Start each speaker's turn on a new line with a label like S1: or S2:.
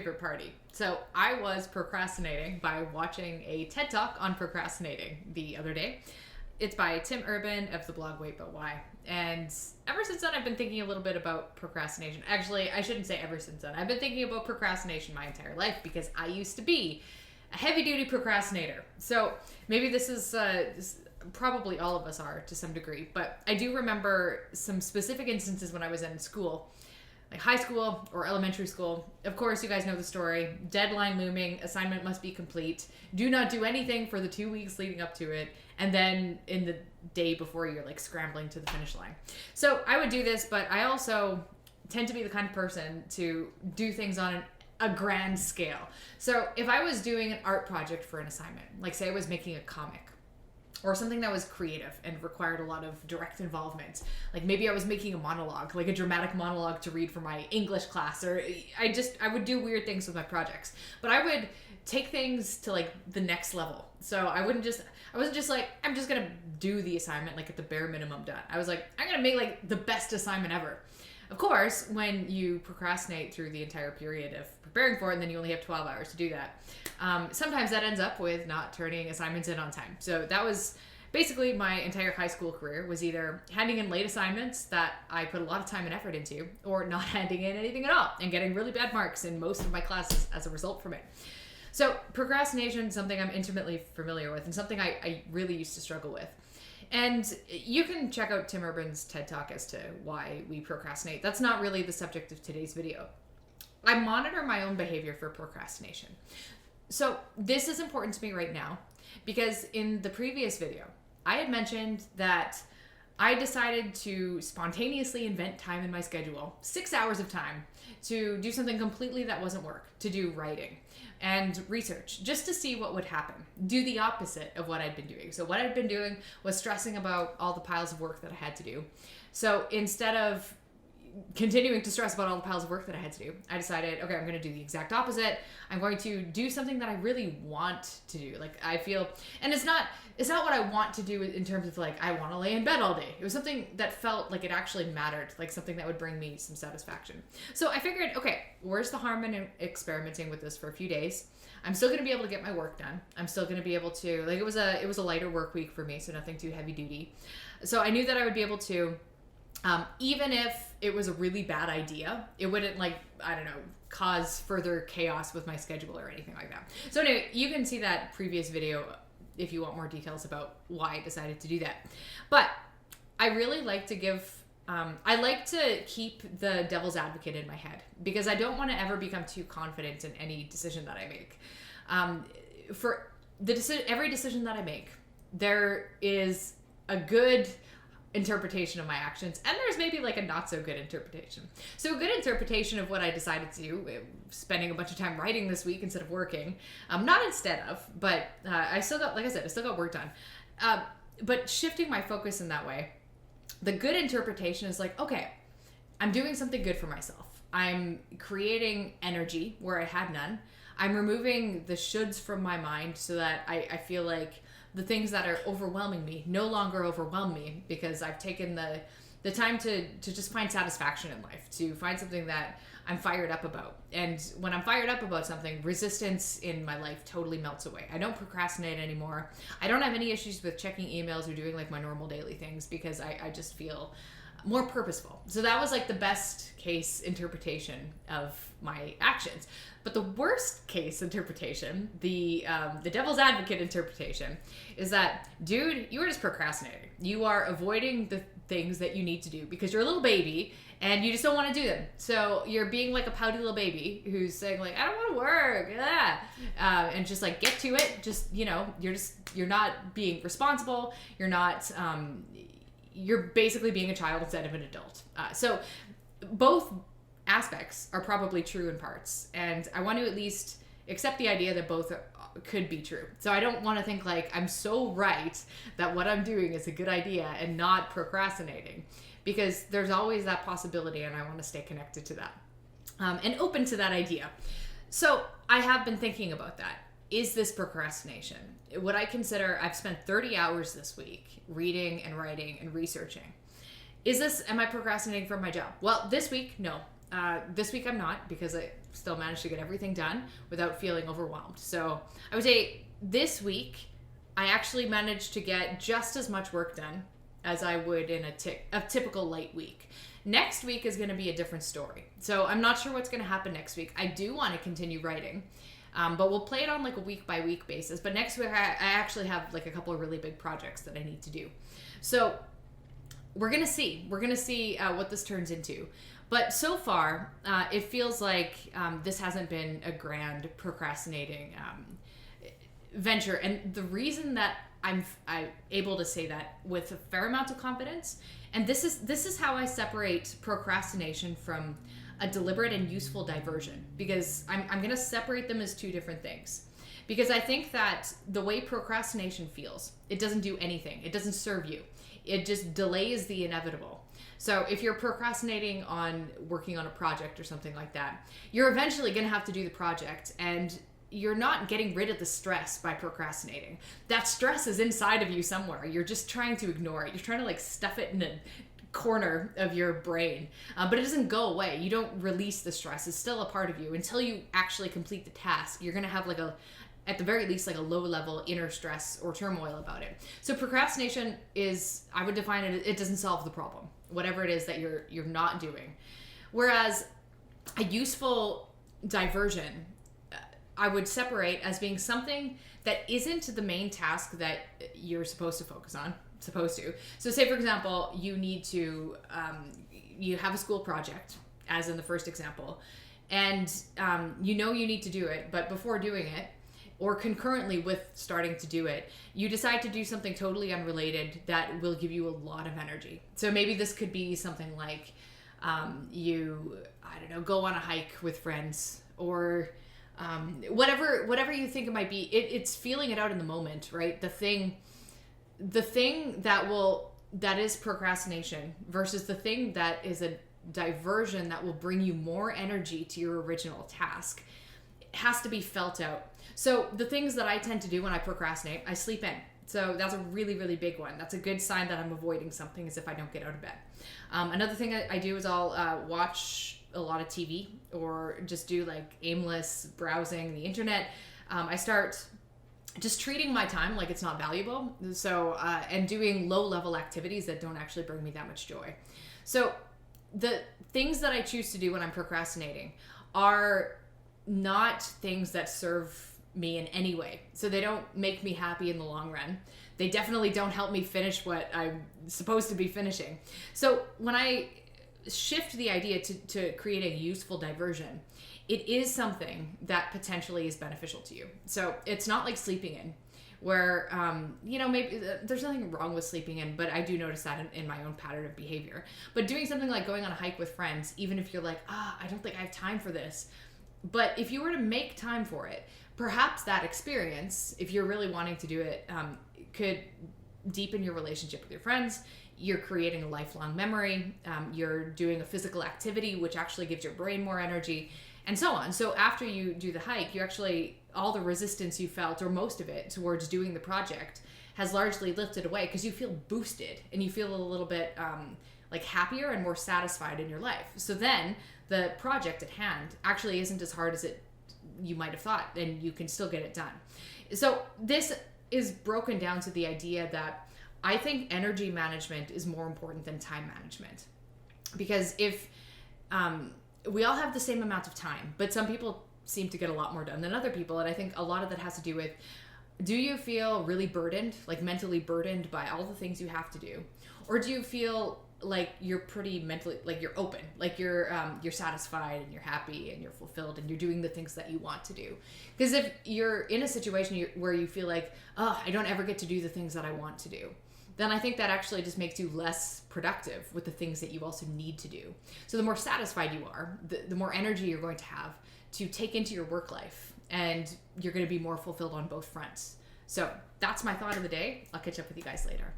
S1: favorite party. So I was procrastinating by watching a TED Talk on procrastinating the other day. It's by Tim Urban of the blog Wait But Why. And ever since then, I've been thinking a little bit about procrastination. Actually, I shouldn't say ever since then. I've been thinking about procrastination my entire life because I used to be a heavy-duty procrastinator. So maybe this is probably all of us are to some degree. But I do remember some specific instances when I was in school, like high school or elementary school. Of course, you guys know the story. Deadline looming, assignment must be complete. Do not do anything for the 2 weeks leading up to it. And then in the day before, you're like scrambling to the finish line. So I would do this, but I also tend to be the kind of person to do things on a grand scale. So if I was doing an art project for an assignment, like say I was making a comic, or something that was creative and required a lot of direct involvement. Like maybe I was making a monologue, like a dramatic monologue to read for my English class, or I would do weird things with my projects. But I would take things to like the next level. So I wasn't just like, I'm just gonna do the assignment like at the bare minimum done. I was like, I'm gonna make like the best assignment ever. Of course, when you procrastinate through the entire period of preparing for it, and then you only have 12 hours to do that, sometimes that ends up with not turning assignments in on time. So that was basically my entire high school career, was either handing in late assignments that I put a lot of time and effort into, or not handing in anything at all and getting really bad marks in most of my classes as a result from it. So procrastination is something I'm intimately familiar with and something I really used to struggle with. And you can check out Tim Urban's TED Talk as to why we procrastinate. That's not really the subject of today's video. I monitor my own behavior for procrastination. So this is important to me right now because in the previous video, I had mentioned that I decided to spontaneously invent time in my schedule, 6 hours of time, to do something completely that wasn't work, to do writing and research, just to see what would happen. Do the opposite of what I'd been doing. So what I'd been doing was stressing about all the piles of work that I had to do. So instead of continuing to stress about all the piles of work that I had to do, I decided, okay, I'm going to do the exact opposite. I'm going to do something that I really want to do. Like I feel, and it's not what I want to do in terms of like, I want to lay in bed all day. It was something that felt like it actually mattered, like something that would bring me some satisfaction. So I figured, okay, where's the harm in experimenting with this for a few days? I'm still going to be able to get my work done. I'm still going to be able to, like, it was a lighter work week for me, so nothing too heavy duty. So I knew that I would be able to, even if it was a really bad idea, it wouldn't cause further chaos with my schedule or anything like that. So anyway, you can see that previous video if you want more details about why I decided to do that. But I really like to I like to keep the devil's advocate in my head because I don't want to ever become too confident in any decision that I make. For every decision that I make, there is a good interpretation of my actions, and there's maybe like a not so good interpretation. So a good interpretation of what I decided to do, spending a bunch of time writing this week instead of working, not instead of, but I still got, like I said, I still got work done. But shifting my focus in that way, the good interpretation is like, okay, I'm doing something good for myself. I'm creating energy where I had none. I'm removing the shoulds from my mind so that I feel like the things that are overwhelming me no longer overwhelm me because I've taken the time to just find satisfaction in life, to find something that I'm fired up about. And when I'm fired up about something, resistance in my life totally melts away. I don't procrastinate anymore. I don't have any issues with checking emails or doing like my normal daily things because I just feel more purposeful. So that was like the best case interpretation of my actions. But the worst case interpretation, the devil's advocate interpretation, is that, dude, you are just procrastinating. You are avoiding the things that you need to do because you're a little baby and you just don't want to do them. So you're being like a pouty little baby who's saying like, I don't want to work, and just like get to it. Just, you're not being responsible. You're basically being a child instead of an adult. So both aspects are probably true in parts, and I want to at least accept the idea that both could be true. So I don't want to think like I'm so right that what I'm doing is a good idea and not procrastinating, because there's always that possibility, and I want to stay connected to that and open to that idea. So I have been thinking about that. Is this procrastination? Would I consider, I've spent 30 hours this week reading and writing and researching. Am I procrastinating from my job? Well, this week, no. This week I'm not, because I still managed to get everything done without feeling overwhelmed. So I would say this week I actually managed to get just as much work done as I would in a typical light week. Next week is going to be a different story. So I'm not sure what's going to happen next week. I do want to continue writing, but we'll play it on like a week by week basis. But next week I actually have like a couple of really big projects that I need to do. So we're going to see. We're going to see what this turns into. But so far, it feels like this hasn't been a grand procrastinating venture. And the reason that I'm able to say that with a fair amount of confidence, and this is how I separate procrastination from a deliberate and useful diversion, because I'm going to separate them as two different things. Because I think that the way procrastination feels, it doesn't do anything. It doesn't serve you. It just delays the inevitable. So if you're procrastinating on working on a project or something like that, you're eventually going to have to do the project, and you're not getting rid of the stress by procrastinating. That stress is inside of you somewhere. You're just trying to ignore it. You're trying to like stuff it in a corner of your brain, but it doesn't go away. You don't release the stress. It's still a part of you until you actually complete the task. You're going to have like at the very least, like a low level inner stress or turmoil about it. So procrastination is, I would define it, it doesn't solve the problem, whatever it is that you're not doing. Whereas a useful diversion, I would separate as being something that isn't the main task that you're supposed to focus on. So say, for example, you need to, you have a school project, as in the first example, and you know you need to do it, but before doing it, or concurrentently with starting to do it, you decide to do something totally unrelated that will give you a lot of energy. So maybe this could be something like you, I don't know, go on a hike with friends, or whatever you think it might be. It's feeling it out in the moment, right? The thing that is procrastination versus the thing that is a diversion that will bring you more energy to your original task, it has to be felt out. So the things that I tend to do when I procrastinate, I sleep in. So that's a really, really big one. That's a good sign that I'm avoiding something, is if I don't get out of bed. Another thing I do is I'll watch a lot of TV, or just do like aimless browsing the internet. I start just treating my time like it's not valuable. So, and doing low level activities that don't actually bring me that much joy. So the things that I choose to do when I'm procrastinating are not things that serve me in any way. So they don't make me happy in the long run. They definitely don't help me finish what I'm supposed to be finishing. So when I shift the idea to create a useful diversion, it is something that potentially is beneficial to you. So it's not like sleeping in, where, maybe there's nothing wrong with sleeping in, but I do notice that in my own pattern of behavior. But doing something like going on a hike with friends, even if you're like, I don't think I have time for this. But if you were to make time for it, perhaps that experience, if you're really wanting to do it, could deepen your relationship with your friends. You're creating a lifelong memory. You're doing a physical activity, which actually gives your brain more energy, and so on. So after you do the hike, you actually, all the resistance you felt, or most of it, towards doing the project has largely lifted away, because you feel boosted and you feel a little bit like happier and more satisfied in your life. So then the project at hand actually isn't as hard as you might have thought, and you can still get it done. So this is broken down to the idea that I think energy management is more important than time management. Because if we all have the same amount of time, but some people seem to get a lot more done than other people. And I think a lot of that has to do with, do you feel really burdened, like mentally burdened by all the things you have to do? Or do you feel like you're pretty mentally, like you're open, like you're satisfied and you're happy and you're fulfilled and you're doing the things that you want to do? Because if you're in a situation where you feel like, I don't ever get to do the things that I want to do, then I think that actually just makes you less productive with the things that you also need to do. So the more satisfied you are, the more energy you're going to have to take into your work life, and you're going to be more fulfilled on both fronts. So that's my thought of the day. I'll catch up with you guys later.